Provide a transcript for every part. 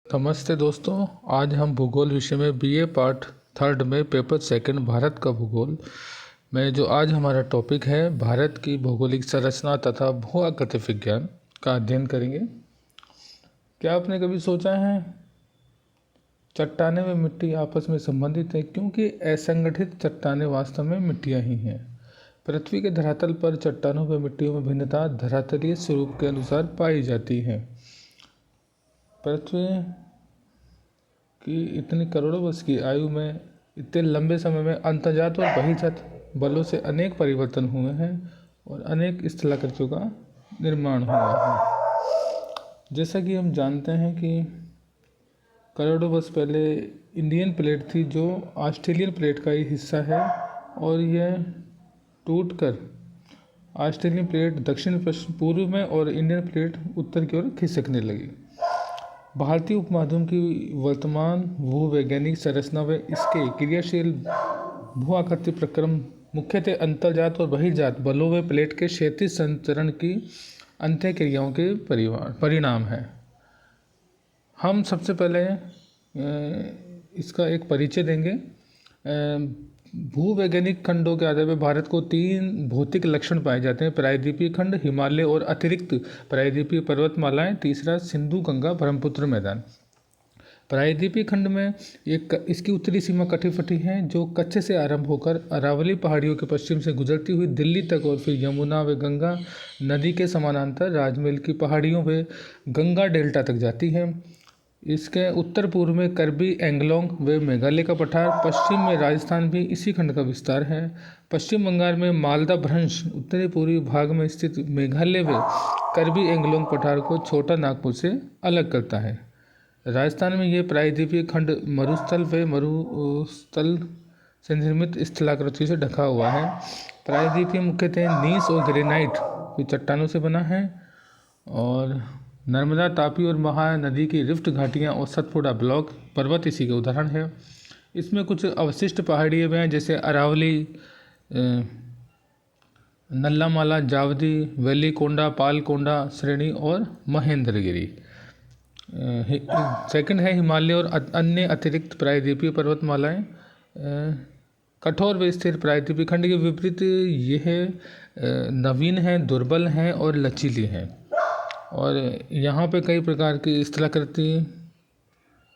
नमस्ते दोस्तों, आज हम भूगोल विषय में बीए पार्ट 3 में पेपर 2 भारत का भूगोल में जो आज हमारा टॉपिक है भारत की भौगोलिक संरचना तथा भू आकृति विज्ञान का अध्ययन करेंगे। क्या आपने कभी सोचा है चट्टानें व मिट्टी आपस में संबंधित है? क्योंकि असंगठित चट्टानें वास्तव में मिट्टियाँ ही हैं। पृथ्वी के धरातल पर चट्टानों व मिट्टियों में भिन्नता धरातलीय स्वरूप के अनुसार पाई जाती है। पृथ्वी की इतनी करोड़ों वर्ष की आयु में इतने लंबे समय में अंतर्जात और बहिर्जात बलों से अनेक परिवर्तन हुए हैं और अनेक स्थलाकृतियों का निर्माण हुआ है। जैसा कि हम जानते हैं कि करोड़ों वर्ष पहले इंडियन प्लेट थी जो ऑस्ट्रेलियन प्लेट का ही हिस्सा है और यह टूटकर ऑस्ट्रेलियन प्लेट दक्षिण पश्चिम पूर्व में और इंडियन प्लेट उत्तर की ओर खिसकने लगी। भारतीय उपमहाद्वीप की वर्तमान भूवैज्ञानिक संरचना व इसके क्रियाशील भू आकृति प्रक्रम मुख्यतः अंतर्जात और बहिर्जात बलों व प्लेट के क्षैतिज संचरण की अंत्यक्रियाओं के परिणाम है। हम सबसे पहले इसका एक परिचय देंगे। भूवैज्ञानिक खंडों के आधार पर भारत को 3 भौतिक लक्षण पाए जाते हैं: प्रायद्वीपीय खंड, हिमालय और अतिरिक्त प्रायद्वीपीय पर्वतमालाएं, तीसरा सिंधु गंगा ब्रह्मपुत्र मैदान। प्रायद्वीपीय खंड में इसकी उत्तरी सीमा कटी-फटी है जो कच्छ से आरंभ होकर अरावली पहाड़ियों के पश्चिम से गुजरती हुई दिल्ली तक और फिर यमुना व गंगा नदी के समानांतर राजमहल की पहाड़ियों व गंगा डेल्टा तक जाती है। इसके उत्तर पूर्व में करबी एंगलोंग व मेघालय का पठार, पश्चिम में राजस्थान भी इसी खंड का विस्तार है। पश्चिम बंगाल में मालदा भ्रंश उत्तरी पूर्वी भाग में स्थित मेघालय व करबी एंगलोंग पठार को छोटा नागपुर से अलग करता है। राजस्थान में यह प्रायद्वीपीय खंड मरुस्थल व मरुस्थल से निर्मित स्थलाकृतियों से ढका हुआ है। प्रायद्वीपीय मुख्यतः नीस और ग्रेनाइट की चट्टानों से बना है और नर्मदा, तापी और महानदी की रिफ्ट घाटियाँ और सतपुड़ा ब्लॉक पर्वत इसी के उदाहरण है। इसमें कुछ अवशिष्ट पहाड़ियाँ भी हैं जैसे अरावली, नल्लामाला, जावदी, वेलिकोंडा, पालकोंडा श्रेणी और महेंद्रगिरी। सेकंड है हिमालय और अन्य अतिरिक्त प्रायद्वीपीय पर्वतमालाएं। कठोर व स्थिर प्रायद्वीपीय खंड के विपरीत यह नवीन हैं, दुर्बल हैं और लचीली हैं और यहाँ पे कई प्रकार की स्थलाकृति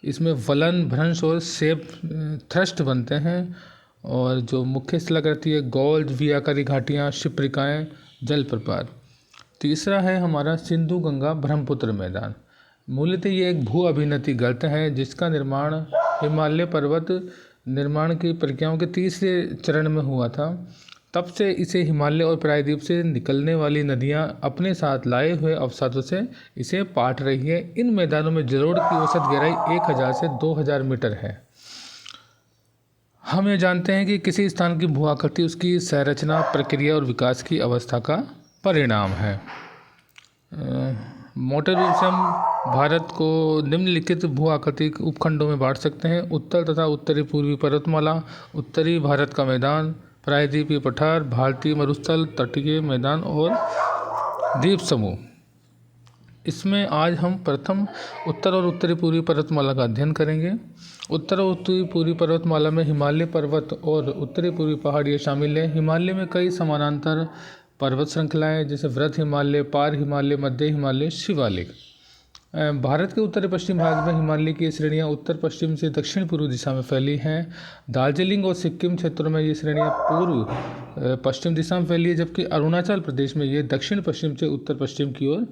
इसमें वलन, भ्रंश और सेप थ्रस्ट बनते हैं और जो मुख्य स्थलाकृति है गोल्ड, वी आकारी घाटियाँ, शिप्रिकाएँ, जलप्रपात। तीसरा है हमारा सिंधु गंगा ब्रह्मपुत्र मैदान। मूलतः ये एक भू अभिनति गर्त है जिसका निर्माण हिमालय पर्वत निर्माण की प्रक्रियाओं के तीसरे चरण में हुआ था। तब से इसे हिमालय और प्रायद्वीप से निकलने वाली नदियां अपने साथ लाए हुए अवसादों से इसे पाट रही है। इन मैदानों में जलोढ़ की औसत गहराई 1000 से 2000 मीटर है। हम ये जानते हैं कि किसी स्थान की भू आकृति उसकी संरचना, प्रक्रिया और विकास की अवस्था का परिणाम है। मोटे रूप से हम भारत को निम्नलिखित भू आकृतिक उपखंडों में बांट सकते हैं: उत्तर तथा उत्तरी पूर्वी पर्वतमाला, उत्तरी भारत का मैदान, प्रायद्वीपीय पठार, भारतीय मरुस्थल, तटीय मैदान और द्वीप समूह। इसमें आज हम प्रथम उत्तर और उत्तरी पूर्वी पर्वतमाला का अध्ययन करेंगे। उत्तर और उत्तरी पूर्वी पर्वतमाला में हिमालय पर्वत और उत्तरी पूर्वी पहाड़ियाँ शामिल हैं। हिमालय में कई समानांतर पर्वत श्रृंखलाएँ जैसे वृहद हिमालय, पार हिमालय, मध्य हिमालय, शिवालिक। भारत के उत्तरी पश्चिम भाग में हिमालय की श्रेणियाँ उत्तर पश्चिम से दक्षिण पूर्व दिशा में फैली हैं। दार्जिलिंग और सिक्किम क्षेत्रों में ये श्रेणियाँ पूर्व पश्चिम दिशा में फैली है, जबकि अरुणाचल प्रदेश में ये दक्षिण पश्चिम से उत्तर पश्चिम की ओर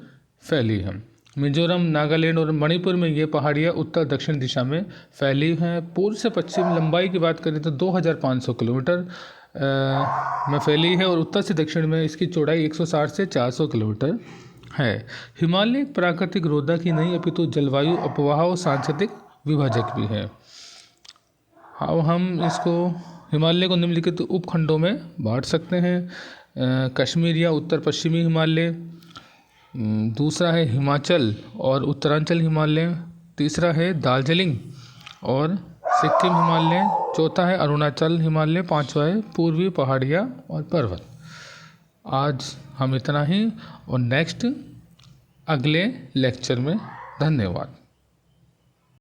फैली है। मिजोरम, नागालैंड और मणिपुर में ये पहाड़ियाँ उत्तर दक्षिण दिशा में फैली हैं। पूर्व से पश्चिम लंबाई की बात करें तो 2500 किलोमीटर में फैली है और उत्तर से दक्षिण में इसकी चौड़ाई 160 से 400 किलोमीटर है। हिमालय एक प्राकृतिक रोधक ही नहीं अपितु जलवायु अपवाह और सांस्कृतिक विभाजक भी है। अब हम इसको हिमालय को निम्नलिखित उपखंडों में बांट सकते हैं: कश्मीर या उत्तर पश्चिमी हिमालय, दूसरा है हिमाचल और उत्तरांचल हिमालय, तीसरा है दार्जिलिंग और सिक्किम हिमालय, चौथा है अरुणाचल हिमालय, पांचवा है पूर्वी पहाड़ियाँ और पर्वत। आज हम इतना ही और नेक्स्ट अगले लेक्चर में धन्यवाद।